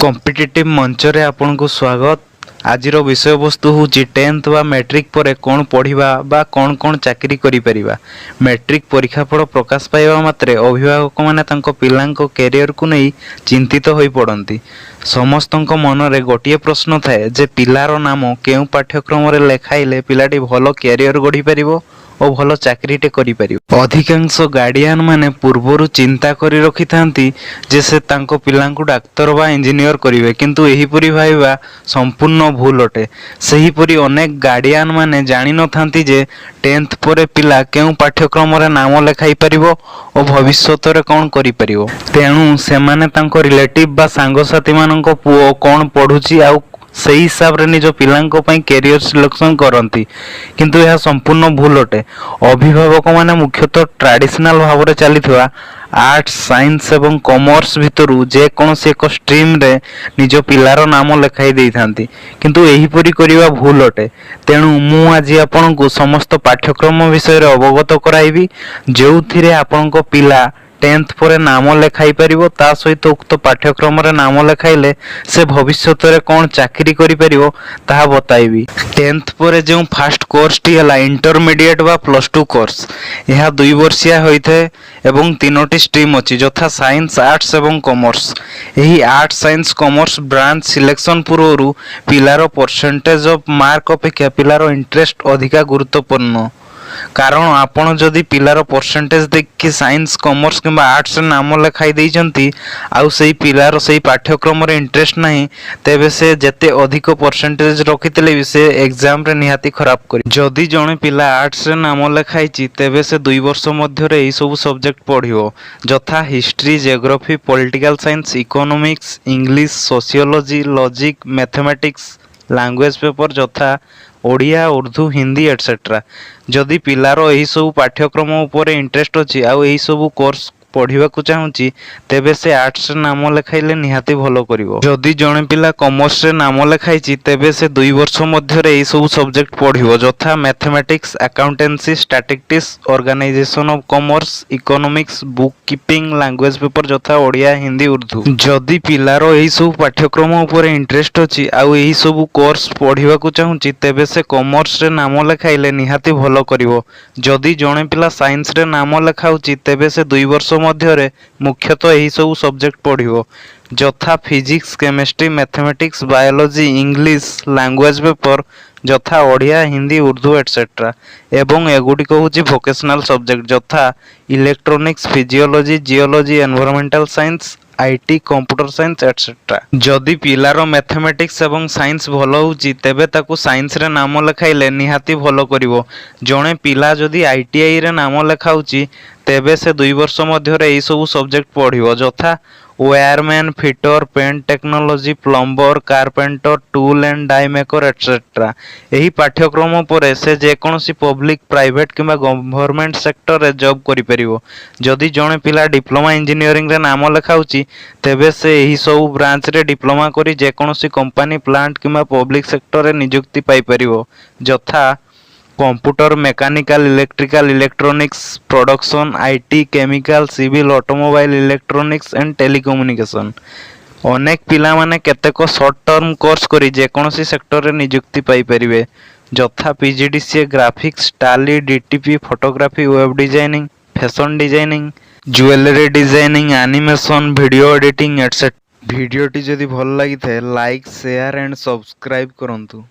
Competitive मंच रे आपन को स्वागत। आज विषय वस्तु हूँ 10th व मैट्रिक पर कौन पढ़ा बा कौन कौन चाकरी करि परिबा। मैट्रिक परीक्षाफल प्रकाश पाइबा मात्रे अभिभावक माने तांको पिलांको कैरियर को नहीं चिंतित होई पड़ती। समस्तଙ୍କ मनरे गोटे प्रश्न थाए जे पिलार नाम केउ पाठ्यक्रम रे लेखाइले पिलाटी भल कैरियर गढ़ी परिबो और भल चाकरीटे करि परिबो। अधिकांश गार्डियन माने पूर्वरु चिंता करि रखि थांती जे से तांको पिलांकु डाक्तर बा इंजीनियर करिवे, किंतु एही परि भाइबा संपूर्ण भूल अटे। सही परि अनेक गार्डियन माने जानि न थांती जे 10th परे पिला केउ पाठ्यक्रम रे नाम लेखाई परिबो और भविष्यत रे कोन करि परिबो। तेणु सेमाने तांको रिलेटिव बा सांगसाथी माननको पुओ कोन पढुची आउ सही हिसाब रे निज पिलांको पई कैरियर सिलेक्शन करंती, किंतु यह संपूर्ण भूल अटे। अभिभावक माने मुख्यतः ट्रेडिशनल भाव रे चलीथवा आर्ट्स साइंस एवं कॉमर्स भितरु जे कोनोसी एक स्ट्रीम रे निज पिलार नाम लेखाई देई थांती, किंतु एही परि करिवा भूल अटे। तेणु मु आज आपनकु समस्त पाठ्यक्रम विषय रे अवगत कराइबी जेउथिरे आपनको पिला 10th पर नाम लेखाई परिबो। ता सहित उक्त पाठ्यक्रम रे नाम लेखाइले से भविष्यत रे कोन चाकरी करि परिबो ताहा बताइबी। 10th पर जो फास्ट कोर्स टी हला इंटरमीडिएट बा +2 कोर्स, यह 2 वर्षिया होइथे एवं 3टी स्ट्रीम अछि जथा साइंस आर्ट्स एवं कॉमर्स। एही arts science commerce branch selection पूर्वरु पिलार परसेंटेज ऑफ मार्क अपेक्षा पिलार इंटरेस्ट अधिका गुरुत्वपूर्ण। कारण आपण जदि पिलार परसेंटेज देखि साइंस कॉमर्स किंबा आर्ट्स नाम लेखाई देइचंती आउ सेही पिलार सेही पाठ्यक्रम रे इंटरेस्ट नाही, तेबे से जते अधिक परसेंटेज रखितले भी से एग्जाम रे निहाती खराब करी। जदि जणे पिला आर्ट्स रे नाम लेखाइची तेबे से 2 वर्ष मध्य रे एही सब सब्जेक्ट पढिबो जथा history geography political science economics English sociology logic mathematics language paper जथा ओडिया उर्दू हिंदी एटसेट्रा। जदि पिलार एही सब पाठ्यक्रम उपरे इंटरेस्ट अछि आउ एही सब कोर्स पढ़िबा को चाहूची तेबे से आर्ट्स रे नाम लेखाइले निहाती भलो करिवो। जदि जणे पिला कॉमर्स रे नाम लेखाइची तेबे से 2 वर्ष मध्य रे एही सब सब्जेक्ट पढ़िबो जथा mathematics accountancy statistics organisation of commerce economics book keeping language paper जथा ओडिया हिंदी उर्दू। जदि पिलार एही सब पाठ्यक्रम उपरे इंटरेस्ट अछि आउ एही सब कोर्स पढ़िबा को चाहूची तेबे से कॉमर्स रे नाम लेखाइले निहाती भलो करिवो। जदि जणे पिला साइंस रे नाम लेखाउची तेबे से 2 वर्ष मध्य रे मुख्यतः एही सब सब्जेक्ट पढ़िबो जथा physics chemistry mathematics biology English language paper जथा ओडिया हिंदी उर्दू एटसेट्रा। एवं एगुडी कहूची वोकेशनल सब्जेक्ट जथा electronics physiology geology environmental science IT computer science etcetera. जदि पिलार मैथमेटिक्स एवं साइंस भलो होची तेबे ताकू साइंस रे नाम लेखाइले निहाती भलो करिवो। जणे पिला जदि आईटीआई रे नाम लेखाउची तेबे से 2 वर्ष मध्य रे एही सब सब्जेक्ट पढ़िबो जथा wireman fitter paint technology plumber carpenter tool and die maker etcetera. एही पाठ्यक्रम परे से जे कोनोसी पब्लिक प्राइवेट किंबा गवर्नमेंट सेक्टर रे जॉब करि परिबो। जदि जणे पिला डिप्लोमा इंजीनियरिंग रे नाम लेखाउची तेबे से एही सब ब्रांच रे डिप्लोमा करी जे कोनोसी कंपनी प्लांट किंबा पब्लिक सेक्टर रे नियुक्ति पाई परिबो जथा computer mechanical electrical electronics production IT chemical civil automobile electronics and telecommunication. अनेक पिला माने केतेक शॉर्ट टर्म कोर्स करी जे कोनोसी सेक्टर रे नियुक्ति पाई परिबे जथा PGDCA graphics Tally DTP photography web designing fashion designing jewellery designing animation video editing etcetera. वीडियोटी जदि भल लागि थाए लाइक शेयर एंड सब्सक्राइब करंतु।